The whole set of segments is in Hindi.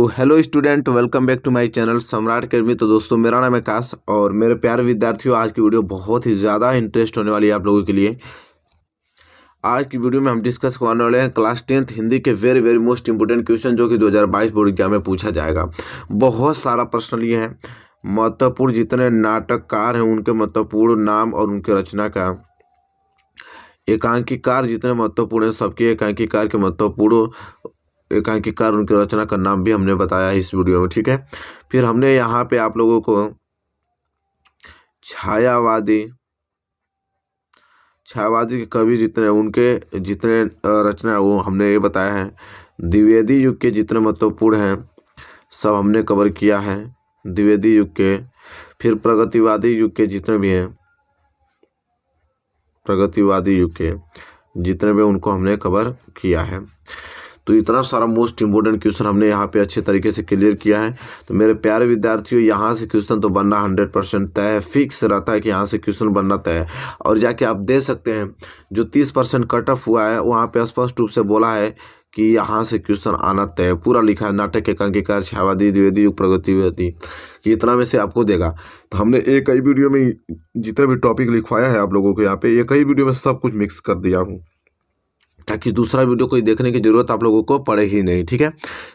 Hello student, welcome back to my channel Samrat academy. तो दोस्तों, मेरा नाम है आकाश और मेरे प्यारे विद्यार्थियों, आज की वीडियो बहुत ही ज़्यादा इंटरेस्ट होने वाली है आप लोगों के लिए। आज की वीडियो में हम डिस्कस करने वाले हैं क्लास 10th हिंदी के very very most important question जो कि 2022 बोर्ड एग्जाम में पूछा जाएगा। बहुत सारा प्रश्न लिए हैं। महत्वपूर्ण जितने नाटककार हैं उनके महत्वपूर्ण नाम और उनके रचना का, एकांकीकार जितने महत्वपूर्ण हैं सबके एकांकीकार के महत्वपूर्ण एकांकीकार उनकी रचना का नाम भी हमने बताया है इस वीडियो में, ठीक है। फिर हमने यहाँ पे आप लोगों को छायावादी के कवि जितने उनके जितने रचना है वो हमने ये बताया है। द्विवेदी युग के जितने महत्वपूर्ण हैं सब हमने कवर किया है द्विवेदी युग के। फिर प्रगतिवादी युग के जितने भी हैं, प्रगतिवादी युग के जितने भी उनको हमने कवर किया है। तो इतना सारा मोस्ट इम्पोर्टेंट क्वेश्चन हमने यहाँ पे अच्छे तरीके से क्लियर किया है। तो मेरे प्यारे विद्यार्थियों, यहाँ से क्वेश्चन तो बनना 100% तय है, फिक्स रहता है कि यहाँ से क्वेश्चन बनना तय है। और जाके आप दे सकते हैं जो 30% कट ऑफ हुआ है वहाँ पे स्पष्ट रूप से बोला है कि यहाँ से क्वेश्चन आना तय है। पूरा लिखा है, नाटक, एकांकीकार, छायावादी, द्विवेदी युग, प्रगतिवादी, इतना में से आपको देगा। तो हमने एक ही वीडियो में जितने भी टॉपिक लिखवाया है आप लोगों को यहाँ पे एक ही वीडियो में सब कुछ मिक्स कर दिया हूँ, ताकि दूसरा वीडियो कोई देखने की ज़रूरत आप लोगों को पड़े ही नहीं, ठीक है।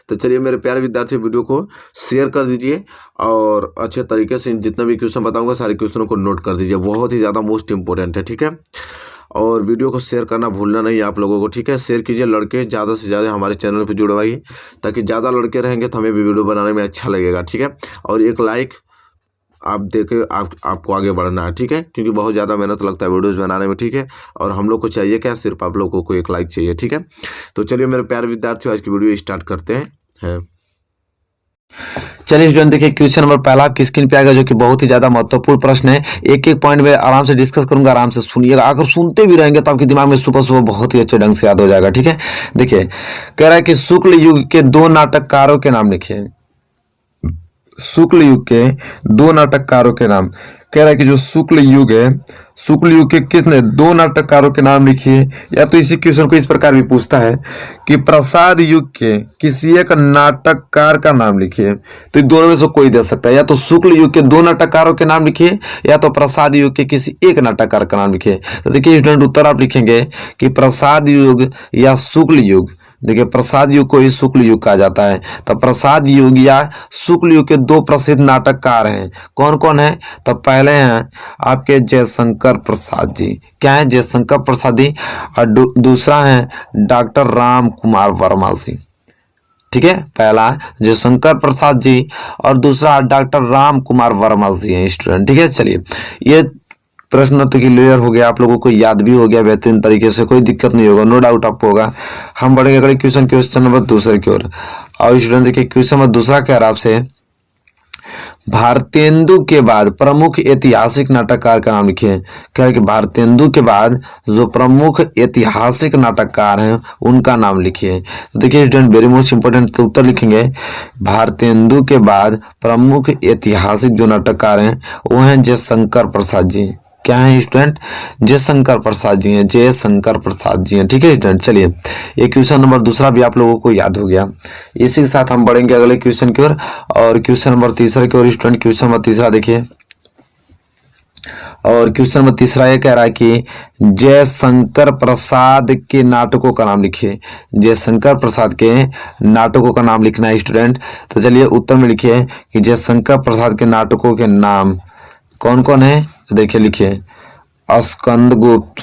तो चलिए मेरे प्यारे विद्यार्थी, वीडियो को शेयर कर दीजिए और अच्छे तरीके से जितने भी क्वेश्चन बताऊंगा सारे क्वेश्चनों को नोट कर दीजिए, बहुत ही ज़्यादा मोस्ट इंपॉर्टेंट है, ठीक है। और वीडियो को शेयर करना भूलना नहीं आप लोगों को, ठीक है। शेयर कीजिए, लड़के ज़्यादा से ज़्यादा हमारे चैनल पर जुड़वाइए, ताकि ज़्यादा लड़के रहेंगे तो हमें भी वीडियो बनाने में अच्छा लगेगा, ठीक है। और एक लाइक आप देके आपको आगे बढ़ना है, ठीक है, क्योंकि बहुत ज़्यादा मेहनत लगता है वीडियोज़ बनाने में, ठीक है। और हम लोग को चाहिए क्या, सिर्फ आप लोगों को एक लाइक चाहिए, ठीक है। तो चलिए मेरे प्यारे विद्यार्थियों, आज की वीडियो स्टार्ट करते हैं। चलिए स्टूडेंट, देखिए क्वेश्चन नंबर पहला आपकी स्क्रीन पे आएगा, जो कि बहुत ही ज्यादा महत्वपूर्ण प्रश्न है। एक एक पॉइंट में आराम से डिस्कस करूंगा, आराम से सुनिएगा। अगर सुनते भी रहेंगे तो आपके दिमाग में सुबह सुबह बहुत ही अच्छे ढंग से याद हो जाएगा, ठीक है। देखिए कह रहा है कि शुक्ल युग के दो नाटककारों के नाम लिखिए। शुक्ल युग के दो नाटककारों के नाम कह रहा है कि जो शुक्ल युग है, शुक्ल युग के किसने दो नाटककारों के नाम लिखिए। या तो इसी क्वेश्चन को इस प्रकार भी पूछता है कि प्रसाद युग के किसी एक नाटककार का नाम लिखिए। तो इन दोनों में से कोई दे सकता है, या तो शुक्ल युग के दो नाटककारों के नाम लिखिए या तो प्रसाद युग के किसी एक नाटककार का नाम लिखिए। तो देखिए स्टूडेंट, उत्तर आप लिखेंगे कि प्रसाद युग या शुक्ल युग। देखिए प्रसाद युग को ही शुक्ल युग कहा जाता है। तो प्रसाद युग या शुक्ल युग के दो प्रसिद्ध नाटककार हैं, कौन कौन है। तो पहले हैं आपके जयशंकर प्रसाद जी। क्या है, जयशंकर प्रसाद जी। और दूसरा है डॉक्टर राम कुमार वर्मा जी, ठीक है। पहला जयशंकर प्रसाद जी और दूसरा डॉक्टर राम कुमार वर्मा जी हैं स्टूडेंट, ठीक है। चलिए ये प्रश्न तो क्लियर हो गया, आप लोगों को याद भी हो गया बेहतरीन तरीके से, कोई दिक्कत नहीं होगा, नो डाउट आपको होगा। हम बढ़ेंगे अगले क्वेश्चन नंबर दूसरे की ओर। और स्टूडेंट देखिए क्वेश्चन नंबर दूसरा कह रहा है आपसे, भारतेंदु के बाद प्रमुख ऐतिहासिक नाटककार का नाम लिखिए। कह रहे कि भारतेंदु के बाद जो प्रमुख ऐतिहासिक नाटककार हैं उनका नाम लिखिए। तो देखिए स्टूडेंट, वेरी मोस्ट इंपोर्टेंट, तो उत्तर लिखेंगे भारतेंदु के बाद प्रमुख ऐतिहासिक जो नाटककार हैं वो हैं जयशंकर प्रसाद जी। क्या है स्टूडेंट, जयशंकर प्रसाद जी हैं, जयशंकर प्रसाद जी हैं, ठीक है स्टूडेंट। चलिए ये क्वेश्चन नंबर दूसरा भी आप लोगों को याद हो गया। इसी के साथ हम बढ़ेंगे अगले क्वेश्चन की ओर और क्वेश्चन नंबर तीसरा की ओर। स्टूडेंट क्वेश्चन नंबर तीसरा देखिए, और क्वेश्चन नंबर तीसरा ये कह रहा है कि जयशंकर प्रसाद के नाटकों का नाम लिखिए। जयशंकर प्रसाद के नाटकों का नाम लिखना है स्टूडेंट। तो चलिए उत्तर में लिखिए कि जयशंकर प्रसाद के नाटकों के नाम कौन कौन है। तो देखिए लिखिए, स्कंदगुप्त,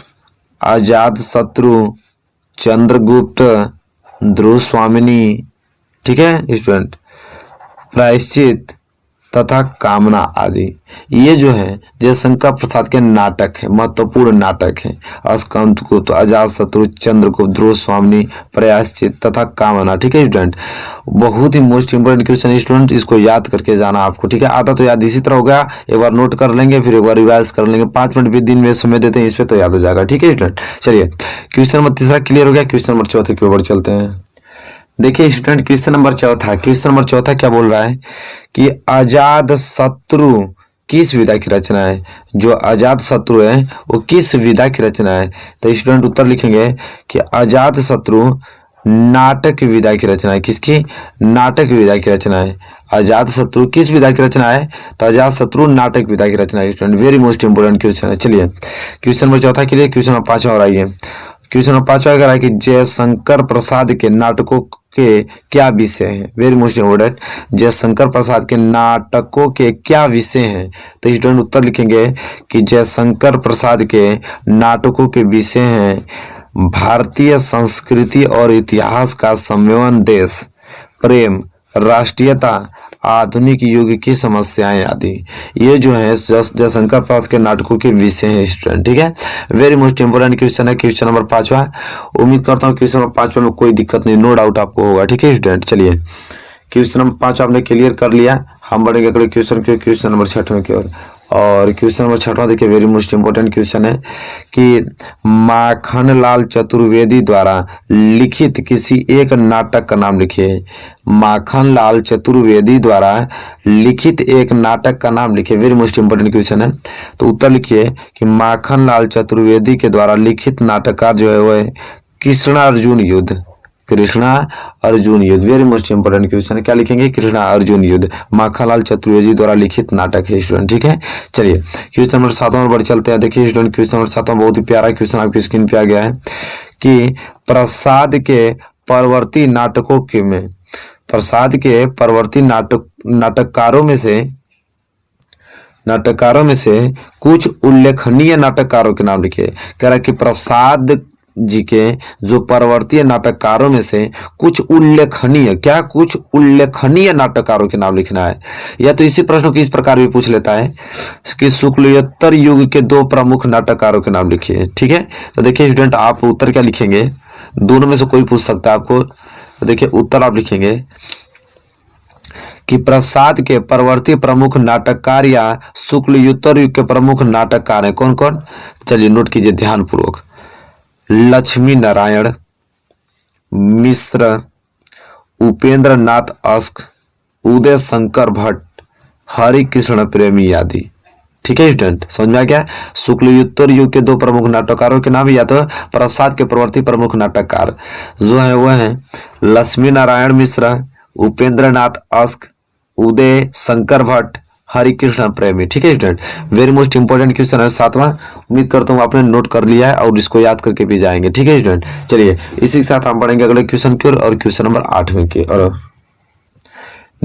अजात शत्रु, चंद्रगुप्त, ध्रुव स्वामिनी, ठीक है स्टूडेंट, प्रायश्चित तथा कामना आदि। ये जो है जयशंकर प्रसाद के नाटक है, महत्वपूर्ण नाटक है। स्कंदगुप्त, अजात शत्रु, चंद्रगुप्त, ध्रुव स्वामिनी, प्रायश्चित तथा कामना, ठीक है स्टूडेंट। बहुत ही मोस्ट इंपोर्टेंट क्वेश्चन है स्टूडेंट, इसको याद करके जाना आपको, ठीक है। आधा तो याद इसी तरह हो गया, एक बार नोट कर लेंगे फिर एक बार रिवाइज कर लेंगे, 5 मिनट भी दिन में समय देते हैं इस पे तो याद हो जाएगा, ठीक है स्टूडेंट। चलिए क्वेश्चन नंबर तीसरा क्लियर हो गया। क्वेश्चन नंबर चौथे की ओर चलते हैं। देखिए स्टूडेंट क्वेश्चन नंबर चौथा क्या बोल रहा है कि अजात शत्रु किस विधा की रचना है। जो अजात शत्रु है वो किस विधा की रचना है। तो स्टूडेंट उत्तर लिखेंगे कि अजात शत्रु नाटक विधा की रचना है। किसकी? नाटक विधा की रचना है। अजात शत्रु किस विधा की रचना है? तो अजात शत्रु नाटक विधा की रचना है student. Very most important question है। चलिए क्वेश्चन नंबर चौथा के लिए क्वेश्चन नंबर 5 और आइए। क्वेश्चन नंबर 5 अगर है कि जयशंकर प्रसाद के नाटकों के क्या विषय हैं? Very most important, Jaishankar Prasad के नाटकों के क्या विषय हैं? तो स्टूडेंट उत्तर लिखेंगे कि जयशंकर प्रसाद के नाटकों के विषय हैं भारतीय संस्कृति और इतिहास का सम्मेलन, देश प्रेम, राष्ट्रीयता, आधुनिक युग की समस्याएं आदि। ये जो है जयशंकर प्रसाद के नाटकों के विषय हैं स्टूडेंट। ठीक है, वेरी मोस्ट इंपोर्टेंट क्वेश्चन है क्वेश्चन नंबर 5वां। उम्मीद करता हूँ क्वेश्चन नंबर 5वां में कोई दिक्कत नहीं, नो डाउट आपको होगा। ठीक है स्टूडेंट, चलिए क्वेश्चन नंबर 5 आपने क्लियर कर लिया। हम बढ़ेंगे अगले क्वेश्चन नंबर 6वें की ओर। और क्वेश्चन नंबर 6वां देखिए, वेरी मोस्ट इंपोर्टेंट क्वेश्चन है कि माखनलाल चतुर्वेदी द्वारा लिखित किसी एक नाटक का नाम लिखिए। माखनलाल चतुर्वेदी द्वारा लिखित एक नाटक का नाम लिखिए। वेरी मोस्ट इंपोर्टेंट क्वेश्चन है। तो उत्तर लिखिए कि माखनलाल चतुर्वेदी के द्वारा लिखित नाटककार जो है वह है कृष्णा अर्जुन युद्ध। कृष्णा अर्जुन युद्ध, वेरी मोस्ट इंपोर्टेंट क्वेश्चन है। क्या लिखेंगे? कृष्णा अर्जुन युद्ध, माखनलाल चतुर्वेदी द्वारा लिखित नाटक है स्टूडेंट। ठीक है, चलिए क्वेश्चन नंबर 7वां पर चलते हैं। देखिए स्टूडेंट क्वेश्चन नंबर 7वां बहुत ही प्यारा क्वेश्चन आपकी स्क्रीन पे आ गया है कि प्रसाद के परवर्ती नाटकों के में प्रसाद के परवर्ती नाटककारों में से कुछ उल्लेखनीय नाटककारों के नाम लिखिए। कह रहा है कि प्रसाद जी के जो परवर्ती नाटककारों में से कुछ उल्लेखनीय नाटककारों के नाम लिखना है। या तो इसी प्रश्न को इस प्रकार भी पूछ लेता है कि शुक्लोत्तर युग के 2 प्रमुख नाटककारों के नाम लिखिए। ठीक है, तो देखिए स्टूडेंट आप उत्तर क्या लिखेंगे? दोनों में से कोई पूछ सकता है आपको। तो देखिए उत्तर आप लिखेंगे कि प्रसाद के परवर्ती प्रमुख नाटककार या शुक्लोत्तर युग के प्रमुख नाटककार हैं। कौन कौन? चलिए नोट कीजिए ध्यानपूर्वक। लक्ष्मी नारायण मिश्र, उपेंद्र नाथ अस्क, उदय शंकर भट्ट, हरि कृष्ण प्रेमी आदि। ठीक है स्टूडेंट, समझ में आ गया? शुक्लोत्तर युग के 2 प्रमुख नाटककारों के नाम या तो प्रसाद के प्रवर्ती प्रमुख नाटककार जो है वह है लक्ष्मी नारायण मिश्र, उपेंद्र नाथ अस्क, उदय शंकर भट्ट, हरि कृष्ण प्रेमी। ठीक है student, very most important question है 7वां। उम्मीद करता हूँ आपने नोट कर लिया है और इसको याद करके भी जाएंगे। ठीक है स्टूडेंट, चलिए इसी के साथ हम बढ़ेंगे अगले क्वेश्चन की ओर और क्वेश्चन नंबर 8वें की ओर।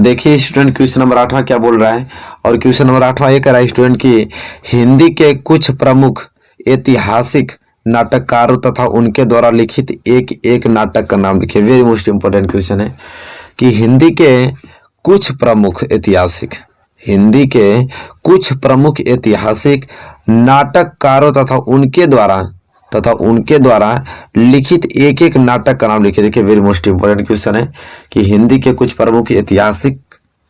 देखिए स्टूडेंट क्वेश्चन नंबर 8वां क्या बोल रहा है। और क्वेश्चन नंबर 8वां ये कह रहा है स्टूडेंट की हिंदी के कुछ प्रमुख ऐतिहासिक नाटककारों तथा उनके द्वारा लिखित एक नाटक का नाम लिखिए। वेरी मोस्ट इंपोर्टेंट क्वेश्चन है कि हिंदी के कुछ प्रमुख ऐतिहासिक नाटककारों तथा उनके द्वारा लिखित एक नाटक का नाम लिखिए। देखिए वेरी मोस्ट इंपोर्टेंट क्वेश्चन है कि हिंदी के कुछ प्रमुख ऐतिहासिक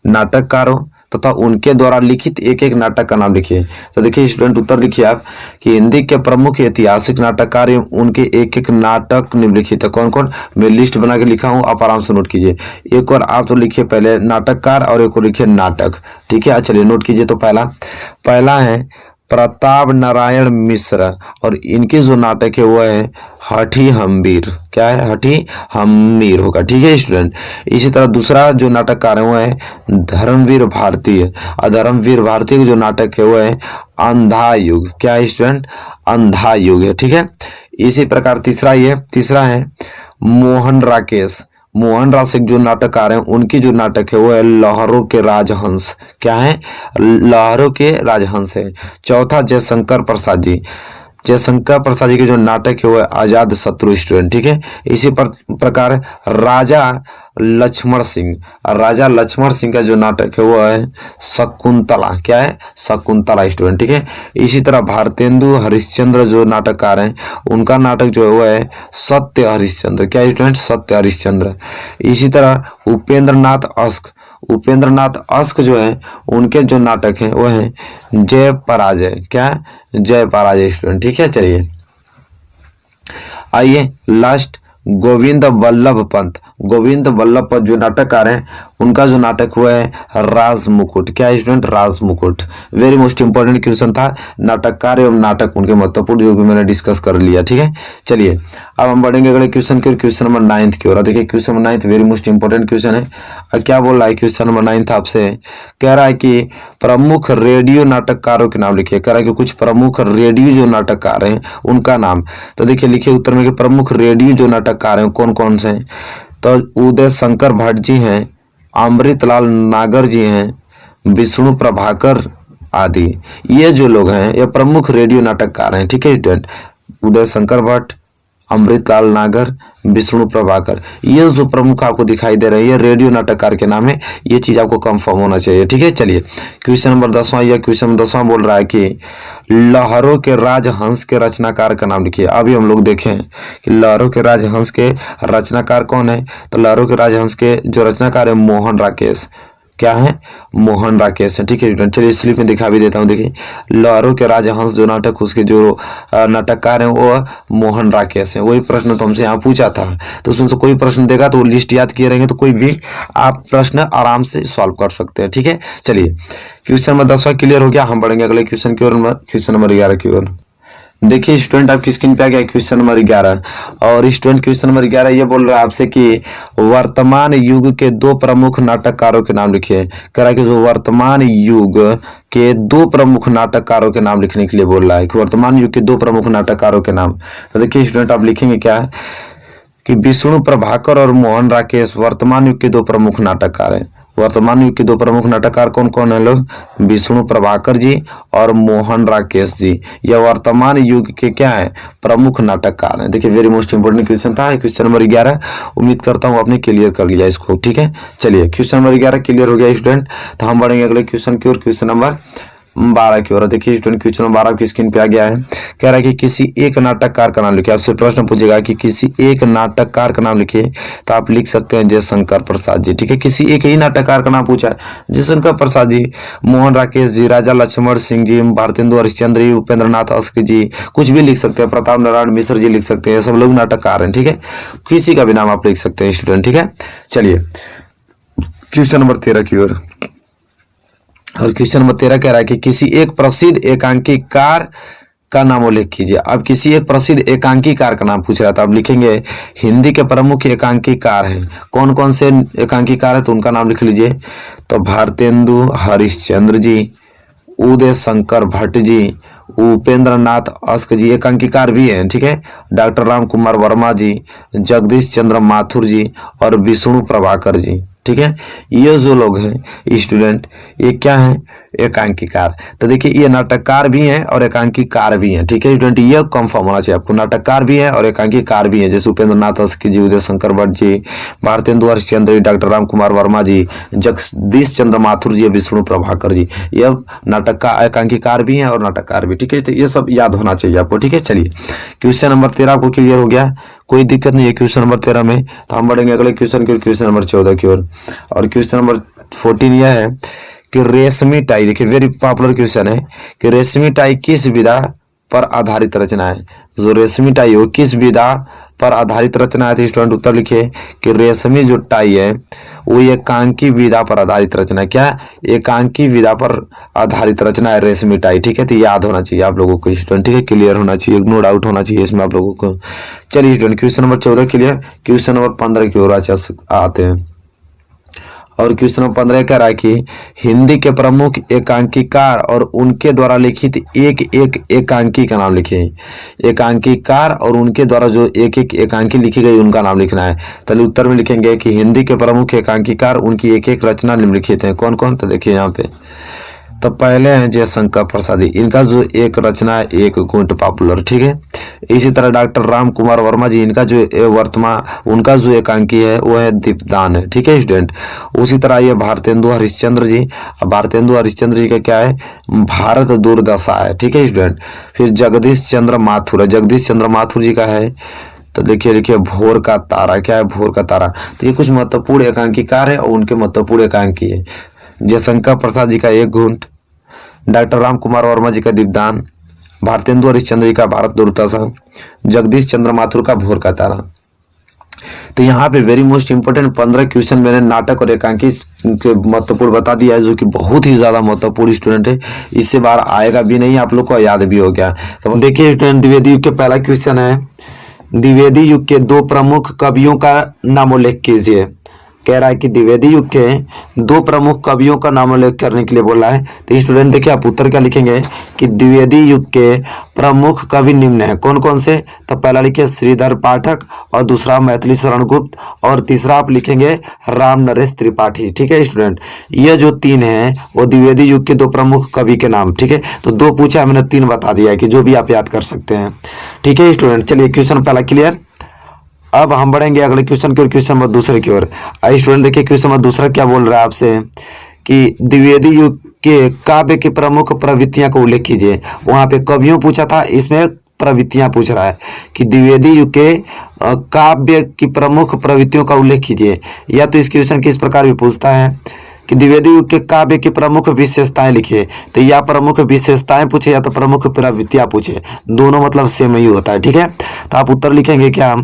नाटककारों तथा उनके द्वारा लिखित एक नाटक का नाम लिखिए। तो देखिए स्टूडेंट उत्तर लिखिए आप कि हिंदी के प्रमुख ऐतिहासिक नाटककार उनके एक नाटक निम्नलिखित है। कौन कौन? मैं लिस्ट बना के लिखा हूँ, आप आराम से नोट कीजिए। एक और आप तो लिखिए पहले नाटककार और एक और लिखिए नाटक। ठीक है, चलिए नोट कीजिए। तो पहला है प्रताप नारायण मिश्र और इनके जो नाटक है वो है हठी हम्बीर। क्या है? हठी हम्बीर होगा। ठीक है स्टूडेंट, इसी तरह दूसरा जो नाटककार है वो है धर्मवीर भारती और धर्मवीर भारती का जो नाटक है वो है अंधा युग। क्या है स्टूडेंट? अंधा युग है। ठीक है, इसी प्रकार तीसरा है मोहन राकेश जो नाटककार हैं उनकी जो नाटक है वो है लहरों के राजहंस। क्या है? लहरों के राजहंस है। चौथा जयशंकर प्रसाद जी के जो नाटक है वो है आजाद शत्रु स्टूडेंट। ठीक है, इसी प्रकार राजा लक्ष्मण सिंह का जो नाटक है वो है शकुंतला। क्या है? शकुंतला स्टूडेंट। ठीक है, इसी तरह भारतेंदु हरिश्चंद्र जो नाटककार हैं उनका नाटक जो है वो है सत्य हरिश्चंद्र। क्या है स्टूडेंट? सत्य हरिश्चंद्र। इसी तरह उपेंद्र नाथ अस्क जो है उनके जो नाटक हैं वो है जय पराजय। क्या? जय पराजय स्टूडेंट। ठीक है, चलिए आइए लास्ट गोविंद वल्लभ पंत। गोविंद वल्लभ पंत जो नाटककार हैं, उनका जो नाटक हुआ है राज मुकुट। क्या स्टूडेंट? राज मुकुट। वेरी मोस्ट इंपॉर्टेंट क्वेश्चन था, नाटककार एवं नाटक उनके महत्वपूर्ण, जो भी मैंने डिस्कस कर लिया। ठीक है, चलिए अब हम बढ़ेंगे अगले क्वेश्चन की ओर, क्वेश्चन नंबर 9 की ओर। देखिए question number 9 very most important question है। और क्या बोल रहा है क्वेश्चन नंबर 9 आपसे? कह रहा है कि प्रमुख रेडियो नाटककारों के नाम लिखिए। कह रहा है कि कुछ प्रमुख रेडियो जो नाटककार हैं उनका नाम। तो देखिए लिखिए उत्तर में कि प्रमुख रेडियो जो नाटककार हैं कौन कौन से हैं। तो उदय शंकर भट्ट जी हैं, अमृतलाल नागर जी हैं, विष्णु प्रभाकर आदि। ये जो लोग हैं ये प्रमुख रेडियो नाटककार हैं। ठीक है स्टूडेंट, उदय शंकर भट्ट, अमृतलाल नागर, विष्णु प्रभाकर, ये जो प्रमुख आपको दिखाई दे रहे हैं ये रेडियो नाटककार के नाम है। ये चीज आपको कंफर्म होना चाहिए। ठीक है, चलिए क्वेश्चन नंबर 10वां, या क्वेश्चन नंबर 10वां बोल रहा है कि लहरों के राजहंस के रचनाकार का नाम लिखिए। अभी हम लोग देखें कि लहरों के राजहंस के रचनाकार कौन है। तो लहरों के राजहंस के जो रचनाकार है मोहन राकेश। क्या है? मोहन राकेश है। ठीक है स्टूडेंट, चलिए स्लिप में दिखा भी देता हूँ। देखिए लहरों के राजहंस जो नाटक, उसके जो नाटककार हैं वो मोहन राकेश हैं। वही प्रश्न तो हमसे यहाँ पूछा था, तो उसमें से कोई प्रश्न देगा तो लिस्ट याद किए रहेंगे तो कोई भी आप प्रश्न आराम से सॉल्व कर सकते हैं। ठीक है, चलिए क्वेश्चन नंबर 10वां क्लियर हो गया। हम बढ़ेंगे अगले क्वेश्चन की ओर, क्वेश्चन नंबर 11 की ओर। देखिए स्टूडेंट आपकी स्क्रीन पे आ गया क्वेश्चन नंबर 11। और स्टूडेंट क्वेश्चन नंबर 11 ये बोल रहा है आपसे कि वर्तमान युग के दो प्रमुख नाटककारों के नाम लिखिए। कह रहा है कि जो वर्तमान युग के दो प्रमुख नाटककारों के नाम लिखने के लिए बोल रहा है कि वर्तमान युग के दो प्रमुख नाटककारों के नाम। तो देखिए स्टूडेंट आप लिखेंगे क्या है कि विष्णु प्रभाकर और मोहन राकेश वर्तमान युग के दो प्रमुख नाटककार हैं। वर्तमान युग के दो प्रमुख नाटककार कौन कौन है लोग? विष्णु प्रभाकर जी और मोहन राकेश जी। यह वर्तमान युग के क्या है? प्रमुख नाटककार हैं। देखिए वेरी मोस्ट इंपोर्टेंट क्वेश्चन था क्वेश्चन नंबर 11। उम्मीद करता हूँ आपने क्लियर कर लिया इसको। ठीक है, चलिए क्वेश्चन नंबर 11 क्लियर हो गया स्टूडेंट। तो हम बढ़ेंगे अगले क्वेश्चन की ओर, क्वेश्चन नंबर 12 की ओर। देखिए स्टूडेंट क्वेश्चन नंबर 12 की स्क्रीन पे आ गया है। कह रहा है कि किसी एक नाटककार का नाम लिखिए। आपसे प्रश्न पूछेगा कि किसी एक नाटककार का नाम लिखिए, तो आप लिख सकते हैं जयशंकर प्रसाद जी। ठीक है, किसी एक ही नाटककार का नाम पूछा है, जयशंकर प्रसाद जी, मोहन राकेश जी, राजा लक्ष्मण सिंह जी, भारतेंदु हरिश्चंद्र जी, उपेंद्र नाथ अस्क जी, कुछ भी लिख सकते हैं, प्रताप नारायण मिश्र जी लिख सकते हैं, सब लोग नाटककार हैं। ठीक है, किसी का भी नाम आप लिख सकते हैं स्टूडेंट। ठीक है, चलिए क्वेश्चन नंबर 13 की ओर। और क्वेश्चन नंबर 13 कह रहा है कि किसी एक प्रसिद्ध एकांकीकार का नाम उल्लेख कीजिए। अब किसी एक प्रसिद्ध एकांकीकार का नाम पूछ रहा था, अब लिखेंगे हिंदी के प्रमुख एकांकीकार हैं। कौन कौन से एकांकीकार है तो उनका नाम लिख लीजिए। तो भारतेंदु हरिश्चंद्र जी, उदय शंकर भट्ट जी, उपेंद्र नाथ अस्क जी एकांकीकार भी हैं। ठीक है, डॉक्टर राम कुमार वर्मा जी, जगदीश चंद्र माथुर जी और विष्णु प्रभाकर जी। ठीक है, ये जो लोग हैं स्टूडेंट ये क्या है? एकांकीकार। तो देखिए ये नाटककार भी हैं और एकांकीकार भी हैं। ठीक है स्टूडेंट, ये कंफर्म होना चाहिए आपको, नाटककार भी है और एकांकीकार भी है। जैसे उपेंद्र नाथ अस्क जी, उदय शंकर भट्ट जी, भारतेंदु हरिश्चंद्र जी, डॉक्टर राम कुमार वर्मा जी, जगदीश चंद्र माथुर जी, विष्णु प्रभाकर जी, ये नाटककार एकांकीकार भी हैं और नाटककार भी। ठीक है, तो ये सब याद होना चाहिए आपको। ठीक है, चलिए क्वेश्चन नंबर 13 आपको क्लियर हो गया, कोई दिक्कत नहीं है क्वेश्चन नंबर 13 में। तो हम बढ़ेंगे अगले क्वेश्चन की ओर, क्वेश्चन नंबर 14 की ओर। और क्वेश्चन नंबर 14 यह है कि रेशमी टाई, देखिए वेरी पॉपुलर क्वेश्चन है कि रेशमी टाई किस विधा पर आधारित रचना है। जो रेशमी टाई हो किस विधा पर आधारित रचना है। तो स्टूडेंट उत्तर लिखिए कि रेशमी जो टाई है वो एकांकी विधा पर आधारित रचना है। क्या? एकांकी विधा पर आधारित रचना है रेशमी टाई। ठीक है, तो याद होना चाहिए आप लोगों को स्टूडेंट। ठीक है, क्लियर होना चाहिए, नो डाउट होना चाहिए इसमें आप लोगों को। चलिए student question number 14 clear. Question number 15 की ओर आते हैं। और क्वेश्चन नंबर 15 कह रहा है कि हिंदी के प्रमुख एकांकीकार और उनके द्वारा लिखित एक एक एकांकी का नाम लिखे। एकांकीकार और उनके द्वारा जो एक एक एकांकी लिखी गई उनका नाम लिखना है। चलिए उत्तर में लिखेंगे कि हिंदी के प्रमुख एकांकीकार उनकी एक एक रचना निम्नलिखित है। कौन कौन? तो देखिए यहाँ पे तो पहले हैं जयशंकर प्रसाद, इनका जो एक रचना है एक गुंट पॉपुलर। ठीक है, इसी तरह डॉक्टर राम कुमार वर्मा जी, इनका जो वर्तमान उनका जो एकांकी है वो है दीपदान है। ठीक है स्टूडेंट, उसी तरह ये भारतेंदु हरिश्चंद्र जी, भारतेंदु हरिश्चंद्र जी का क्या है? भारत दुर्दशा है। ठीक है स्टूडेंट, फिर जगदीश चंद्र माथुर है, जगदीश चंद्र माथुर जी का है तो देखिए लिखिए भोर का तारा। क्या है? भोर का तारा। तो ये कुछ महत्वपूर्ण एकांकीकार है और उनके महत्वपूर्ण एकांकी है। जयशंकर प्रसाद जी का एक घूंट, डॉक्टर राम कुमार वर्मा जी का दीपदान, भारतेंदु हरिश्चंद्र जी का भारत दुर्दशा, जगदीश चंद्र माथुर का भोर का तारा। तो यहाँ पे वेरी मोस्ट इंपोर्टेंट 15 क्वेश्चन मैंने नाटक और एकांकी के महत्वपूर्ण बता दिया है, जो कि बहुत ही ज़्यादा महत्वपूर्ण स्टूडेंट है। इससे बाहर आएगा भी नहीं, आप लोग को याद भी हो गया। तो देखिए स्टूडेंट, द्विवेदी युग के पहला क्वेश्चन है, द्विवेदी युग के 2 प्रमुख कवियों का नाम उल्लेख कीजिए। कह रहा है कि द्विवेदी युग के 2 प्रमुख कवियों का नाम उल्लेख करने के लिए बोला है। तो स्टूडेंट देखिए, आप उत्तर क्या लिखेंगे कि द्विवेदी युग के प्रमुख कवि निम्न है। कौन कौन से? तो पहला लिखिए श्रीधर पाठक, और दूसरा मैथिली शरण गुप्त, और तीसरा आप लिखेंगे राम नरेश त्रिपाठी। ठीक है स्टूडेंट, ये जो 3 हैं वो द्विवेदी युग के 2 प्रमुख कवि के नाम। ठीक है, तो 2 पूछा, मैंने 3 बता दिया है कि जो भी आप याद कर सकते हैं। ठीक है स्टूडेंट, चलिए क्वेश्चन पहला क्लियर। अब हम बढ़ेंगे अगले क्वेश्चन की ओर, क्वेश्चन नंबर दूसरे की ओर। आई स्टूडेंट देखिए, क्वेश्चन नंबर दूसरा क्या बोल रहा है आपसे कि द्विवेदी युग के काव्य की प्रमुख प्रवृत्तियां का उल्लेख कीजिए। वहां पे कवियों पूछा था, इसमें प्रवृत्तियां पूछ रहा है कि द्विवेदी युग के काव्य की प्रमुख प्रवृत्तियों का उल्लेख कीजिए। या तो इस क्वेश्चन किस प्रकार भी पूछता है कि द्विवेदी युग के काव्य की प्रमुख विशेषताएं लिखिए। तो या प्रमुख विशेषताएं पूछे या तो प्रमुख प्रवृत्तियां पूछे, दोनों मतलब सेम ही होता है। ठीक है, तो आप उत्तर लिखेंगे क्या?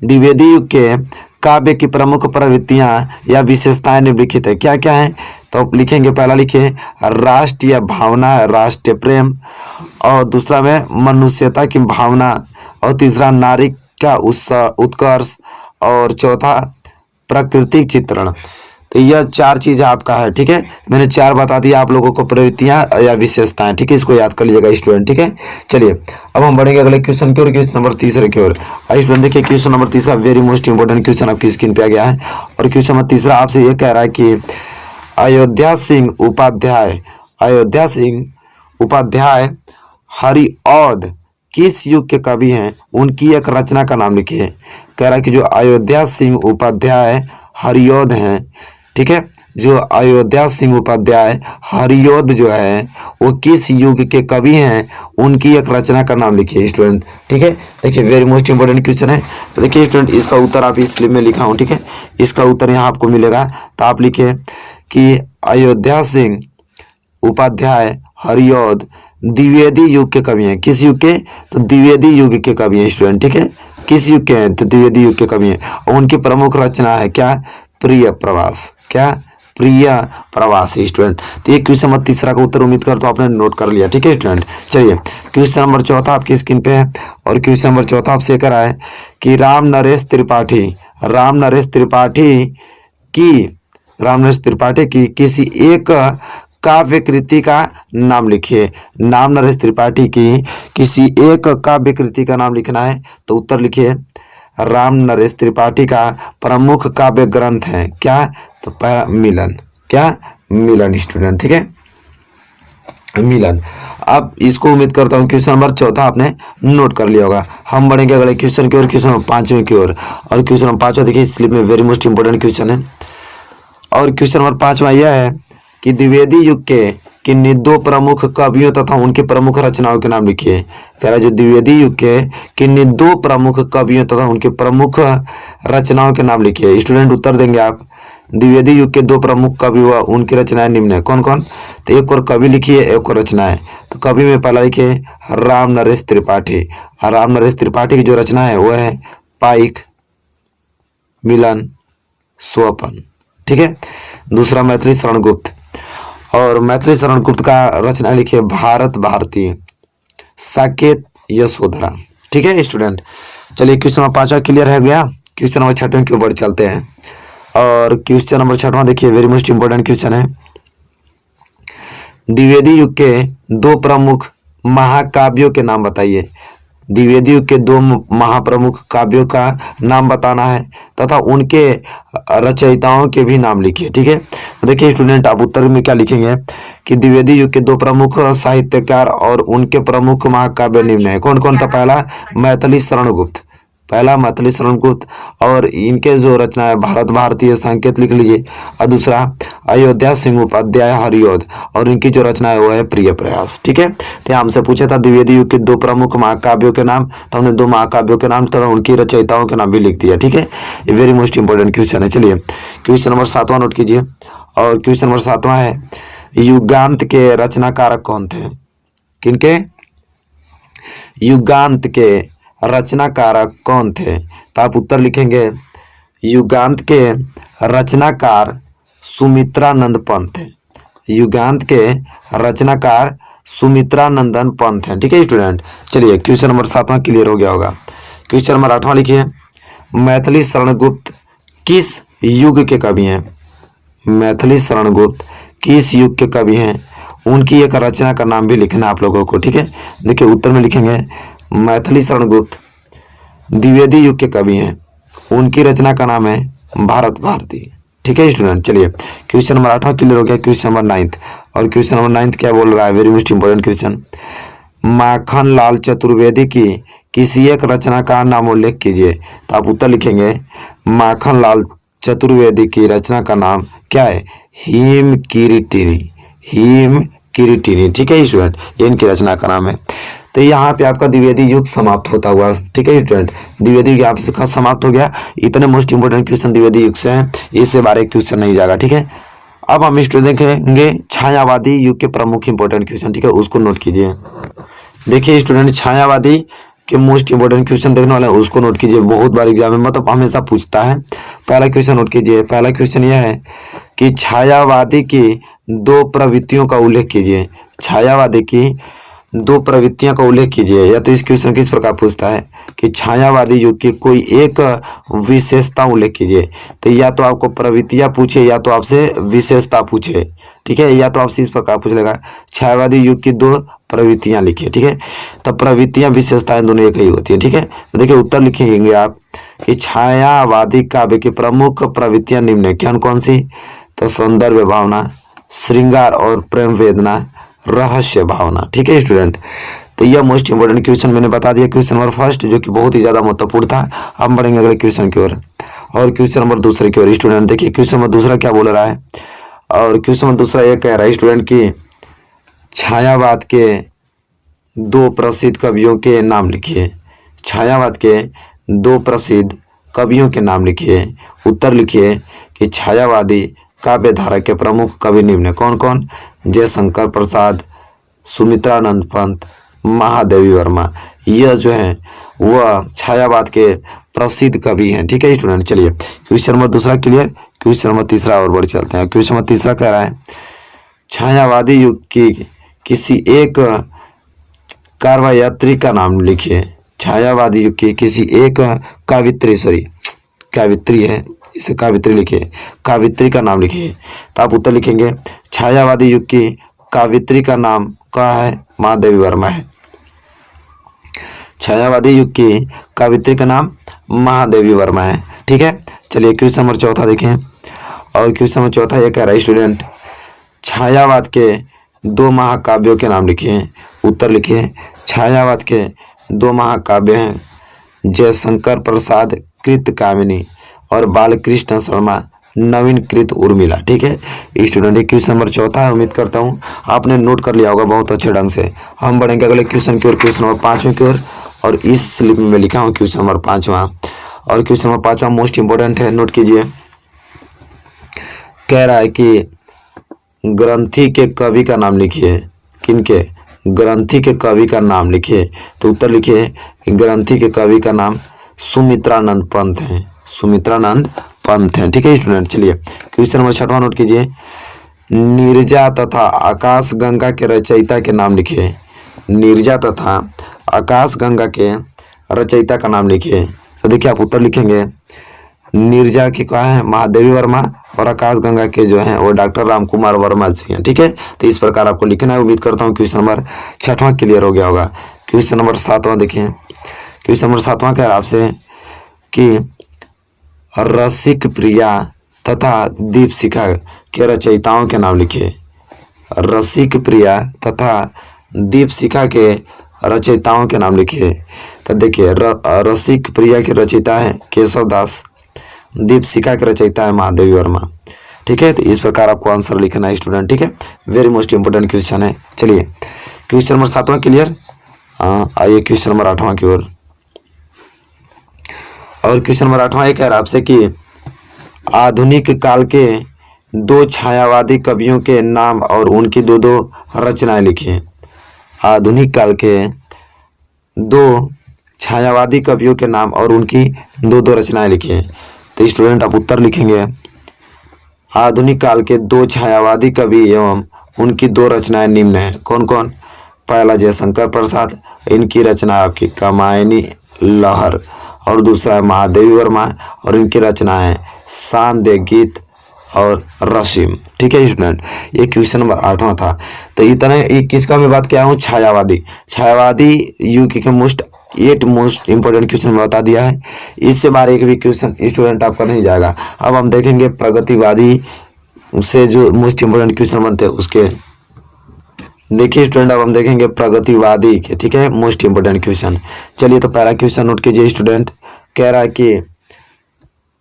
द्विवेदी युग के काव्य की प्रमुख प्रवृत्तियां या विशेषताएं निम्नलिखित है। क्या क्या है? तो आप लिखेंगे, पहला लिखिए राष्ट्रीय भावना, राष्ट्रीय प्रेम, और दूसरा में मनुष्यता की भावना, और तीसरा नारी का उत्कर्ष, और चौथा प्राकृतिक चित्रण। तो यह 4 चीज आपका है। ठीक है, मैंने 4 बता दिया आप लोगों को, प्रवृत्तियां या विशेषताएं। ठीक है, इसको याद कर लीजिएगा स्टूडेंट। ठीक है, चलिए अब हम बढ़ेंगे अगले क्वेश्चन की ओर, क्वेश्चन नंबर तीसरे की ओर। आई स्टूडेंट देखिए, क्वेश्चन नंबर तीसरा वेरी मोस्ट इंपोर्टेंट क्वेश्चन आपकी स्क्रीन पे आ गया है। और क्वेश्चन नंबर तीसरा आपसे ये कह रहा है कि अयोध्या सिंह उपाध्याय हरिऔध किस युग के कवि हैं? उनकी एक रचना का नाम लिखिए। कह रहा है कि जो अयोध्या सिंह उपाध्याय हरिऔध हैं, ठीक है, जो अयोध्या सिंह उपाध्याय हरिऔध जो है वो किस युग के कवि हैं? उनकी एक रचना का नाम लिखिए स्टूडेंट। ठीक है, देखिए वेरी मोस्ट इंपोर्टेंट क्वेश्चन है। तो देखिए स्टूडेंट, इसका उत्तर आप इस स्लिप में लिखा हूँ। ठीक है, इसका उत्तर यहाँ आपको मिलेगा। तो आप लिखिए कि अयोध्या सिंह उपाध्याय हरिऔध द्विवेदी युग के कवि हैं। किस युग के? तो द्विवेदी युग के कवि हैं स्टूडेंट। ठीक है, किस युग के हैं? तो द्विवेदी युग के कवि हैं। और उनकी प्रमुख रचना है क्या? प्रिय प्रवास। क्या? प्रिय प्रवास स्टूडेंट। तो ये क्वेश्चन नंबर तीसरा का उत्तर उम्मीद कर तो आपने नोट कर लिया। ठीक है स्टूडेंट, चलिए क्वेश्चन नंबर चौथा आपकी स्क्रीन पे है। और क्वेश्चन नंबर चौथा आपसे कह रहा है कि राम नरेश त्रिपाठी की किसी एक काव्य कृति का नाम लिखिए। नाम नरेश त्रिपाठी की किसी एक काव्य कृति का नाम लिखना है। तो उत्तर लिखिए, राम नरेश त्रिपाठी का प्रमुख काव्य ग्रंथ है क्या? तो मिलन। क्या? मिलन स्टूडेंट। ठीक है, मिलन। अब इसको उम्मीद करता हूँ क्वेश्चन नंबर चौथा आपने नोट कर लिया होगा। हम बढ़ेंगे अगले क्वेश्चन की ओर, क्वेश्चन नंबर 5वें की ओर। और क्वेश्चन नंबर 5वां देखिए इस स्लिप में वेरी मोस्ट इंपोर्टेंट क्वेश्चन है। और क्वेश्चन नंबर 5वां यह है कि द्विवेदी युग के किन्हीं 2 प्रमुख कवियों तथा उनके प्रमुख रचनाओं के नाम लिखिए। कह रहा है जो द्विवेदी युग के किन्हीं 2 प्रमुख कवियों तथा उनके प्रमुख रचनाओं के नाम लिखिए। स्टूडेंट उत्तर देंगे आप, द्विवेदी युग के 2 प्रमुख कवि व उनकी रचनाएं निम्न है। कौन कौन? तो एक और कवि लिखिए, एक और रचनाएं। तो कवि में पहला लिखिए राम नरेश त्रिपाठी। और राम नरेश त्रिपाठी की जो रचना है वो है पाइक, मिलन, स्वपन। ठीक है, दूसरा मैथिली शरण गुप्त। और मैथिली शरण गुप्त का रचना लिखिए भारत भारती, साकेत, यशोधरा। ठीक है स्टूडेंट, चलिए क्वेश्चन नंबर 5वां क्लियर है गया। क्वेश्चन नंबर 6वें के ऊपर चलते हैं। और क्वेश्चन नंबर 6वां देखिए वेरी मोस्ट इंपोर्टेंट क्वेश्चन है। द्विवेदी युग के 2 प्रमुख महाकाव्यों के नाम बताइए। द्विवेदी युग के 2 महाप्रमुख काव्यों का नाम बताना है तथा उनके रचयिताओं के भी नाम लिखिए। ठीक है, तो देखिए स्टूडेंट, आप उत्तर में क्या लिखेंगे कि द्विवेदी युग के 2 प्रमुख साहित्यकार और उनके प्रमुख महाकाव्य निम्न है। कौन कौन था? पहला मैथिली शरण गुप्त, और इनके जो रचना है भारत भारतीय, संकेत लिख लीजिए। और दूसरा अयोध्या सिंह उपाध्याय हरिऔध, और इनकी जो रचना है वो है प्रिय प्रयास। ठीक है, तो हमसे पूछा था द्विवेदी युग के 2 प्रमुख महाकाव्यों के नाम, तो हमने 2 महाकाव्यों के नाम तथा उनकी रचयिताओं के नाम भी लिख दिया। ठीक है, ये वेरी मोस्ट इंपोर्टेंट क्वेश्चन है। चलिए क्वेश्चन नंबर 7वां नोट कीजिए। और क्वेश्चन नंबर 7वां है युगांत के रचनाकारक कौन थे? किनके? युगांत के रचनाकार कौन थे? तो आप उत्तर लिखेंगे युगांत के रचनाकार सुमित्रानंद पंत है। युगांत के रचनाकार सुमित्रानंदन पंत हैं। ठीक है स्टूडेंट, चलिए क्वेश्चन नंबर 7वां क्लियर हो गया होगा। क्वेश्चन नंबर 8वां लिखिए, मैथिली शरण गुप्त किस युग के कवि हैं? मैथिली शरण गुप्त किस युग के कवि हैं? उनकी एक रचना का नाम भी लिखना है आप लोगों को। ठीक है, देखिए उत्तर में लिखेंगे मैथिली शरण गुप्त द्विवेदी युग के कवि हैं, उनकी रचना का नाम है भारत भारती। ठीक है स्टूडेंट, चलिए क्वेश्चन नंबर 8वां क्लियर हो गया। क्वेश्चन नंबर 9 और क्वेश्चन नंबर 9 क्या बोल रहा है, very most important question. Makhan Lal Chaturvedi की किसी एक रचना का नाम उल्लेख कीजिए। तो आप उत्तर लिखेंगे माखन लाल चतुर्वेदी की रचना का नाम क्या है? हिम किरीटिनी। हिम किरीटिनी। ठीक है स्टूडेंट, ये इनकी रचना का नाम है। तो यहाँ पे आपका द्विवेदी युग समाप्त होता हुआ। ठीक है स्टूडेंट, द्विवेदी युग यहाँ पे समाप्त हो गया। इतने मोस्ट इंपोर्टेंट क्वेश्चन द्विवेदी युग से हैं, इससे बारे क्वेश्चन नहीं जाएगा। ठीक है, अब हम स्टूडेंट देखेंगे छायावादी युग के प्रमुख इंपोर्टेंट क्वेश्चन। ठीक है, उसको नोट कीजिए। देखिए स्टूडेंट, छायावादी के मोस्ट इंपोर्टेंट क्वेश्चन देखने वाले हैं, उसको नोट कीजिए। बहुत बार एग्जाम में मतलब हमेशा पूछता है। पहला क्वेश्चन नोट कीजिए। पहला क्वेश्चन यह है कि छायावादी की दो प्रवृत्तियों का उल्लेख कीजिए। छायावादी की दो प्रवृत्तियों का उल्लेख कीजिए। या तो इस क्वेश्चन किस प्रकार पूछता है कि छायावादी युग की कोई एक विशेषता उल्लेख कीजिए। तो या तो आपको प्रवृत्तियां पूछे या तो आपसे विशेषता पूछे। ठीक है, या तो आपसे इस प्रकार पूछ लेगा छायावादी युग की दो प्रवृत्तियां लिखिए। ठीक है, तो प्रवृत्तियां विशेषताएं दोनों एक ही होती है। ठीक है, तो देखिए उत्तर लिखेंगे आप कि छायावादी काव्य की प्रमुख प्रवृत्तियां निम्न है। कौन कौन सी? तो सौंदर्य भावना, श्रृंगार और प्रेम वेदना, रहस्य भावना। ठीक है स्टूडेंट, तो यह मोस्ट इंपोर्टेंट क्वेश्चन मैंने बता दिया। क्वेश्चन नंबर फर्स्ट जो कि बहुत ही ज्यादा महत्वपूर्ण था। हम बढ़ेंगे अगले क्वेश्चन की ओर और क्वेश्चन नंबर दूसरे की ओर। स्टूडेंट देखिए क्वेश्चन नंबर दूसरा क्या बोल रहा है, और क्वेश्चन नंबर दूसरा ये कह रहा है स्टूडेंट की छायावाद के दो प्रसिद्ध कवियों के नाम लिखिए। छायावाद के दो प्रसिद्ध कवियों के नाम लिखिए। उत्तर लिखिए कि छायावादी काव्य धारा के प्रमुख कवि निम्न है। कौन कौन? जयशंकर प्रसाद, सुमित्रानंद पंत, महादेवी वर्मा। यह जो है वह छायावाद के प्रसिद्ध कवि हैं। ठीक है स्टूडेंट, चलिए क्वेश्चन नंबर दूसरा क्लियर। क्वेश्चन नंबर तीसरा और बढ़ चलते हैं। क्वेश्चन नंबर तीसरा कह रहा है छायावादी युग की किसी एक काव्ययत्री का नाम लिखिए। छायावादी युग की किसी एक काव्यत्री है, इसे काव्यत्री लिखिए। काव्यत्री का नाम लिखिए। तो आप उत्तर लिखेंगे छायावादी युग की काव्यत्री का नाम क्या है? महादेवी वर्मा है। छायावादी युग की काव्यत्री का नाम महादेवी वर्मा है। ठीक है, चलिए क्वेश्चन नंबर चौथा देखें और क्वेश्चन नंबर चौथा ये कह रहा है स्टूडेंट छायावाद के दो महाकाव्यों के नाम लिखिए। उत्तर लिखिए छायावाद के दो महाकाव्य हैं जयशंकर प्रसाद कृत कामिनी और बालकृष्ण शर्मा नवीन कृत उर्मिला। ठीक है स्टूडेंट, ये क्वेश्चन नंबर चौथा है। उम्मीद करता हूँ आपने नोट कर लिया होगा बहुत अच्छे ढंग से। हम बढ़ेंगे अगले क्वेश्चन की ओर, क्वेश्चन नंबर 5वें की ओर, और इस स्लिप में मैं लिखा हूँ क्वेश्चन नंबर 5वां, और क्वेश्चन नंबर 5वां मोस्ट इंपोर्टेंट है, नोट कीजिए। कह रहा है कि ग्रंथि के कवि का नाम लिखिए। किनके? ग्रंथि के कवि का नाम लिखिए। तो उत्तर लिखिए ग्रंथि के कवि का नाम सुमित्रानंद पंत हैं। सुमित्रानंद पंत हैं। ठीक है स्टूडेंट, चलिए क्वेश्चन नंबर 6वां नोट कीजिए। नीरजा तथा आकाश गंगा के रचयिता के नाम लिखिए। नीरजा तथा आकाश गंगा के रचयिता का नाम लिखिए। तो देखिए आप उत्तर लिखेंगे नीरजा की क्या है? महादेवी वर्मा, और आकाश गंगा के जो हैं वो डॉक्टर रामकुमार वर्मा जी हैं। ठीक है, तो इस प्रकार आपको लिखना है। उम्मीद करता हूँ क्वेश्चन नंबर 6वां क्लियर हो गया होगा। क्वेश्चन नंबर 7वां देखिए। क्वेश्चन नंबर 7वां कह रहा है आपसे कि रसिक प्रिया तथा दीपशिखा के रचयिताओं के नाम लिखिए। रसिक प्रिया तथा दीपशिखा के रचयिताओं के नाम लिखिए। तो देखिए रसिक प्रिया के रचयिता है केशव दास, दीपशिखा के रचयिता है महादेवी वर्मा। ठीक है, तो इस प्रकार आपको आंसर लिखना है स्टूडेंट। ठीक है, वेरी मोस्ट इंपोर्टेंट क्वेश्चन है। चलिए क्वेश्चन नंबर 7वां क्लियर। आइए क्वेश्चन नंबर 8वां की ओर, और क्वेश्चन नंबर 8वां ये कह रहा है आपसे कि आधुनिक काल के दो छायावादी कवियों के नाम और उनकी दो दो रचनाएं लिखिए। आधुनिक काल के दो छायावादी कवियों के नाम और उनकी दो दो रचनाएं लिखिए। तो स्टूडेंट आप उत्तर लिखेंगे, आधुनिक काल के दो छायावादी कवि एवं उनकी दो रचनाएं निम्न हैं। कौन कौन? पहला जयशंकर प्रसाद, इनकी रचना आपकी कामायनी लहर, और दूसरा है महादेवी वर्मा और इनकी रचना है शानदेह गीत और रसीम। ठीक है स्टूडेंट, ये क्वेश्चन नंबर 8वां था। तो इतना ये किसका मैं बात किया हूँ? छायावादी। छायावादी यूके के मोस्ट इंपोर्टेंट क्वेश्चन में बता दिया है। इससे बाहर एक भी क्वेश्चन स्टूडेंट आपका नहीं जाएगा। अब हम देखेंगे प्रगतिवादी से जो मोस्ट इंपोर्टेंट क्वेश्चन बनते हैं उसके। देखिए स्टूडेंट, अब हम देखेंगे प्रगतिवादी के, ठीक है, मोस्ट इंपोर्टेंट क्वेश्चन। चलिए तो पहला क्वेश्चन नोट कीजिए स्टूडेंट। कह रहा है कि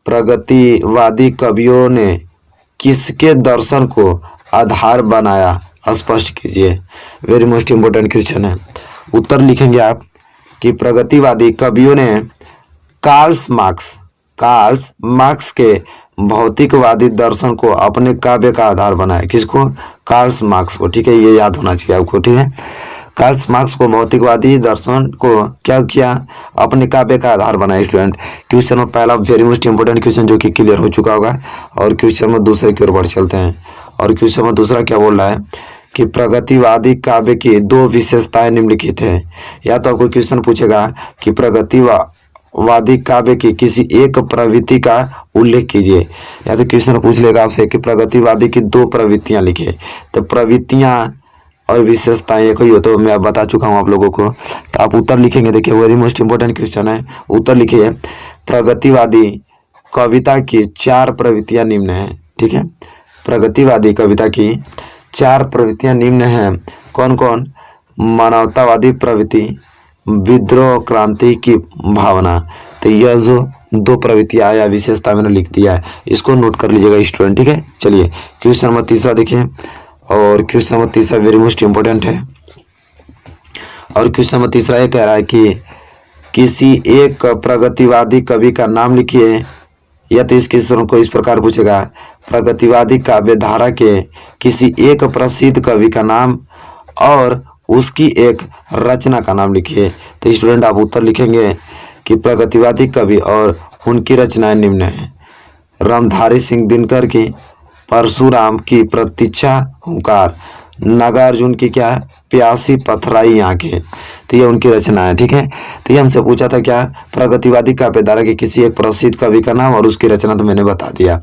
प्रगतिवादी कवियों ने किसके दर्शन को आधार बनाया, स्पष्ट कीजिए। वेरी मोस्ट इंपोर्टेंट क्वेश्चन है। उत्तर लिखेंगे आप कि प्रगतिवादी कवियों ने कार्ल मार्क्स के भौतिकवादी दर्शन को अपने काव्य का आधार बनाया। किसको? कार्ल मार्क्स को। ठीक है, ये याद होना चाहिए आपको। ठीक है, कार्ल मार्क्स को भौतिकवादी दर्शन को क्या किया? अपने काव्य का आधार बनाया। स्टूडेंट, क्वेश्चन में पहला वेरी मोस्ट इंपोर्टेंट क्वेश्चन जो कि क्लियर हो चुका होगा। और क्वेश्चन में दूसरे की ओर बढ़ चलते हैं। और क्वेश्चन में दूसरा क्या बोल रहा है कि प्रगतिवादी काव्य की दो विशेषताएं निम्नलिखित है। या तो आपको क्वेश्चन पूछेगा कि प्रगतिवादी काव्य की किसी एक प्रवृत्ति का उल्लेख कीजिए, या तो क्वेश्चन पूछ लेगा आपसे कि प्रगतिवादी की दो प्रवृत्तियां लिखिए। तो प्रवृत्तियां और विशेषताएं एक ही हो, तो मैं बता चुका हूं आप लोगों को। तो आप उत्तर लिखेंगे। देखिए वेरी मोस्ट इंपोर्टेंट क्वेश्चन है। उत्तर लिखिए, प्रगतिवादी कविता की चार प्रवृत्तियां निम्न है। ठीक है, प्रगतिवादी कविता की चार प्रवृत्तियां निम्न हैं। कौन कौन? मानवतावादी प्रवृत्ति, विद्रोह, क्रांति की भावना। तो यह जो दो प्रवृत्तियां या विशेषता मैंने लिख दिया है, इसको नोट कर लीजिएगा स्टूडेंट। ठीक है, चलिए क्वेश्चन नंबर तीसरा देखिए। और क्वेश्चन नंबर तीसरा वेरी मोस्ट इंपोर्टेंट है। और क्वेश्चन नंबर तीसरा ये कह रहा है कि किसी एक प्रगतिवादी कवि का नाम लिखिए। या तो इस क्वेश्चन को इस प्रकार पूछेगा, प्रगतिवादी काव्य धारा के किसी एक प्रसिद्ध कवि का नाम और उसकी एक रचना का नाम लिखिए। तो स्टूडेंट आप उत्तर लिखेंगे कि प्रगतिवादी कवि और उनकी रचनाएं निम्न हैं। रामधारी सिंह दिनकर की, परशुराम की प्रतीक्षा हुंकार, नागार्जुन की क्या है? प्यासी पथराई आंखें। तो ये उनकी रचना है। ठीक है, तो ये हमसे पूछा था क्या? प्रगतिवादी काव्य धारा के किसी एक प्रसिद्ध कवि का नाम और उसकी रचना, तो मैंने बता दिया।